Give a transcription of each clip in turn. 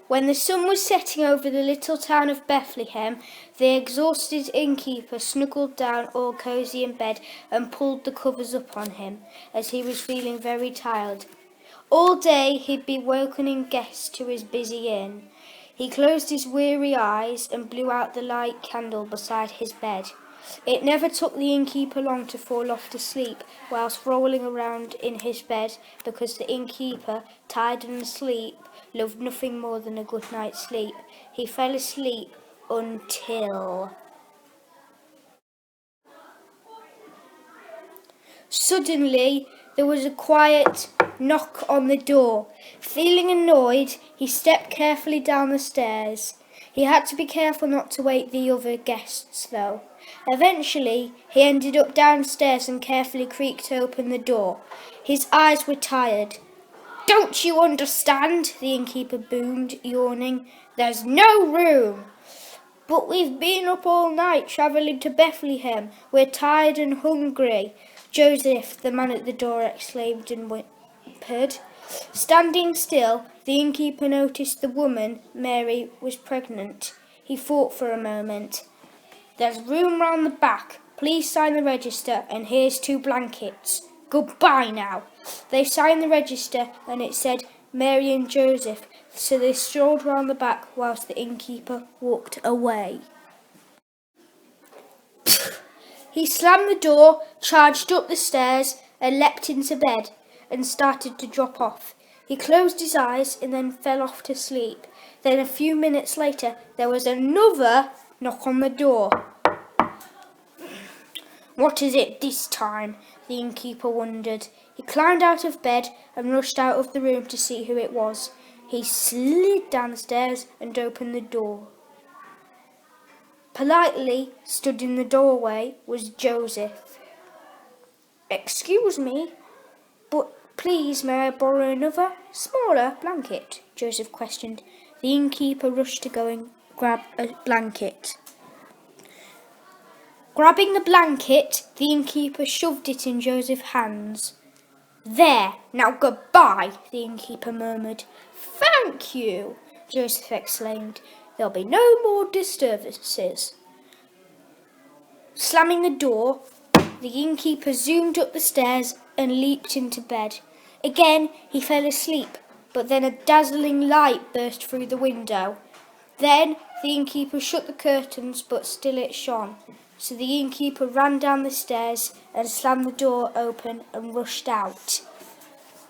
When the sun was setting over the little town of Bethlehem, the exhausted innkeeper snuggled down all cosy in bed and pulled the covers up on him, as he was feeling very tired. All day he'd been welcoming guests to his busy inn. He closed his weary eyes and blew out the light candle beside his bed. It never took the innkeeper long to fall off to sleep whilst rolling around in his bed, because the innkeeper, tired and asleep, loved nothing more than a good night's sleep. He fell asleep until... Suddenly, there was a quiet knock on the door. Feeling annoyed, he stepped carefully down the stairs. He had to be careful not to wake the other guests, though. Eventually, he ended up downstairs and carefully creaked open the door. His eyes were tired. "Don't you understand?" the innkeeper boomed, yawning. "There's no room." "But we've been up all night travelling to Bethlehem. We're tired and hungry," Joseph, the man at the door, exclaimed and whimpered. Standing still, the innkeeper noticed the woman, Mary, was pregnant. He thought for a moment. "There's room round the back. Please sign the register, and here's 2 blankets. Goodbye now." They signed the register, and it said Mary and Joseph, so they strolled round the back whilst the innkeeper walked away. He slammed the door, charged up the stairs, and leapt into bed, and started to drop off. He closed his eyes and then fell off to sleep. Then a few minutes later, there was another knock on the door. "What is it this time?" the innkeeper wondered. He climbed out of bed and rushed out of the room to see who it was. He slid down the stairs and opened the door. Politely stood in the doorway was Joseph. "Excuse me, but please may I borrow another, smaller blanket?" Joseph questioned. The innkeeper rushed to go and grab a blanket. Grabbing the blanket, the innkeeper shoved it in Joseph's hands. "There, now goodbye," the innkeeper murmured. "Thank you," Joseph exclaimed. "There'll be no more disturbances." Slamming the door, the innkeeper zoomed up the stairs and leaped into bed. Again he fell asleep, but then a dazzling light burst through the window. Then the innkeeper shut the curtains, but still it shone. So the innkeeper ran down the stairs and slammed the door open and rushed out.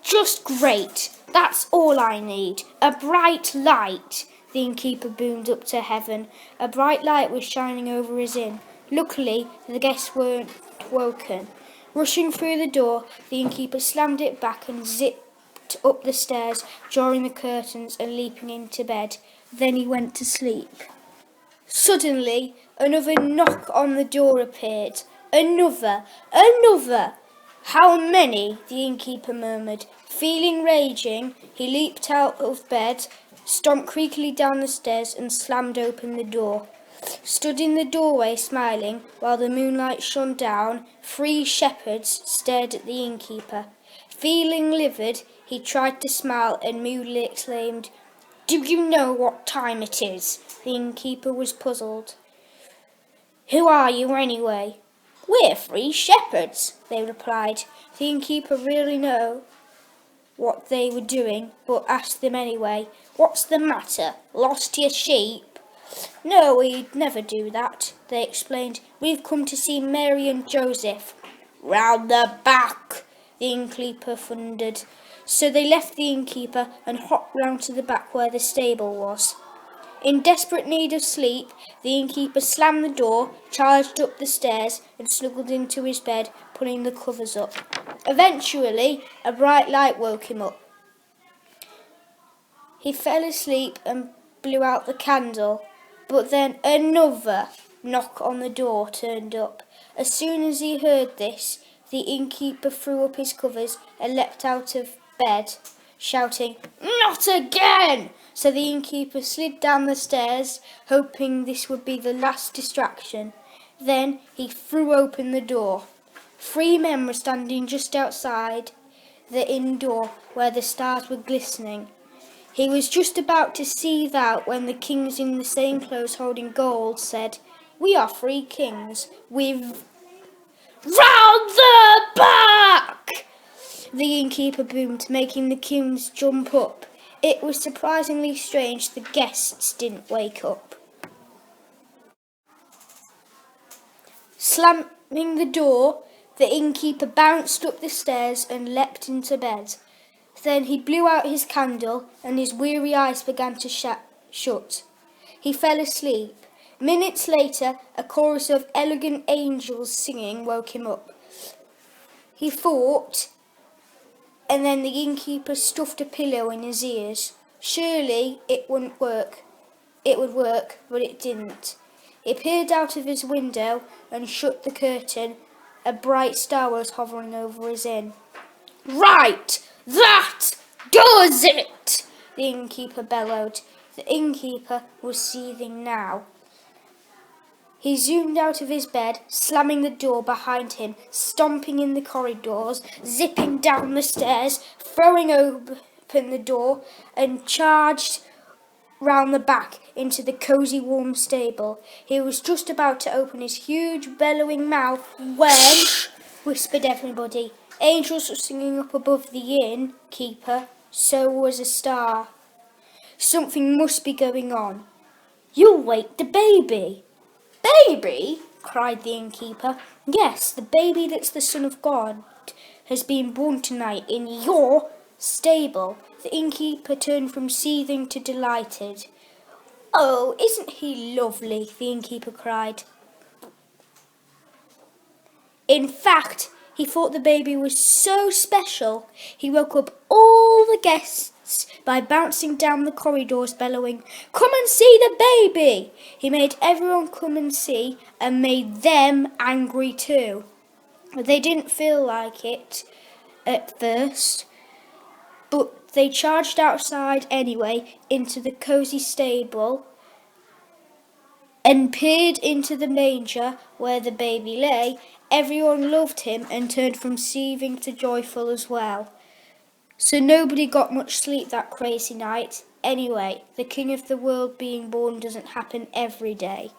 "Just great! That's all I need! A bright light!" the innkeeper boomed up to heaven. A bright light was shining over his inn. Luckily, the guests weren't woken. Rushing through the door, the innkeeper slammed it back and zipped up the stairs, drawing the curtains and leaping into bed. Then he went to sleep. Suddenly, another knock on the door appeared. Another! "How many?" the innkeeper murmured. Feeling raging, he leaped out of bed, stomped creakily down the stairs and slammed open the door. Stood in the doorway smiling, while the moonlight shone down, 3 shepherds stared at the innkeeper. Feeling livid, he tried to smile and moodily exclaimed, "Do you know what time it is?" The innkeeper was puzzled. "Who are you anyway?" "We're 3 shepherds," they replied. The innkeeper really knew what they were doing, but asked them anyway. "What's the matter? Lost your sheep?" "No, we'd never do that," they explained. "We've come to see Mary and Joseph." "Round the back," the innkeeper thundered. So they left the innkeeper and hopped round to the back where the stable was. In desperate need of sleep, the innkeeper slammed the door, charged up the stairs and snuggled into his bed, pulling the covers up. Eventually, a bright light woke him up. He fell asleep and blew out the candle, but then another knock on the door turned up. As soon as he heard this, the innkeeper threw up his covers and leapt out of bed, shouting, "Not again!" So the innkeeper slid down the stairs, hoping this would be the last distraction. Then he threw open the door. 3 men were standing just outside the inn door where the stars were glistening. He was just about to see that when the kings in the same clothes holding gold said, "We are three kings with round the back!" The innkeeper boomed, making the kings jump up. It was surprisingly strange the guests didn't wake up. Slamming the door, the innkeeper bounced up the stairs and leapt into bed. Then he blew out his candle and his weary eyes began to shut. He fell asleep. Minutes later, a chorus of elegant angels singing woke him up. He thought, and then the innkeeper stuffed a pillow in his ears. Surely it wouldn't work. It would work, but it didn't. He peered out of his window and shut the curtain. A bright star was hovering over his inn. "Right, that does it!" the innkeeper bellowed. The innkeeper was seething now. He zoomed out of his bed, slamming the door behind him, stomping in the corridors, zipping down the stairs, throwing open the door, and charged round the back into the cosy warm stable. He was just about to open his huge bellowing mouth when, whispered everybody, angels were singing up above the innkeeper. So was a star. Something must be going on. "You'll wake the baby." "Baby?" cried the innkeeper. "Yes, the baby that's the Son of God has been born tonight in your stable." The innkeeper turned from seething to delighted. "Oh, isn't he lovely?" the innkeeper cried. In fact, he thought the baby was so special, he woke up all the guests by bouncing down the corridors bellowing, "Come and see the baby!" He made everyone come and see and made them angry too. They didn't feel like it at first, but they charged outside anyway into the cosy stable and peered into the manger where the baby lay. Everyone loved him and turned from seething to joyful as well. So nobody got much sleep that crazy night. Anyway, the King of the World being born doesn't happen every day.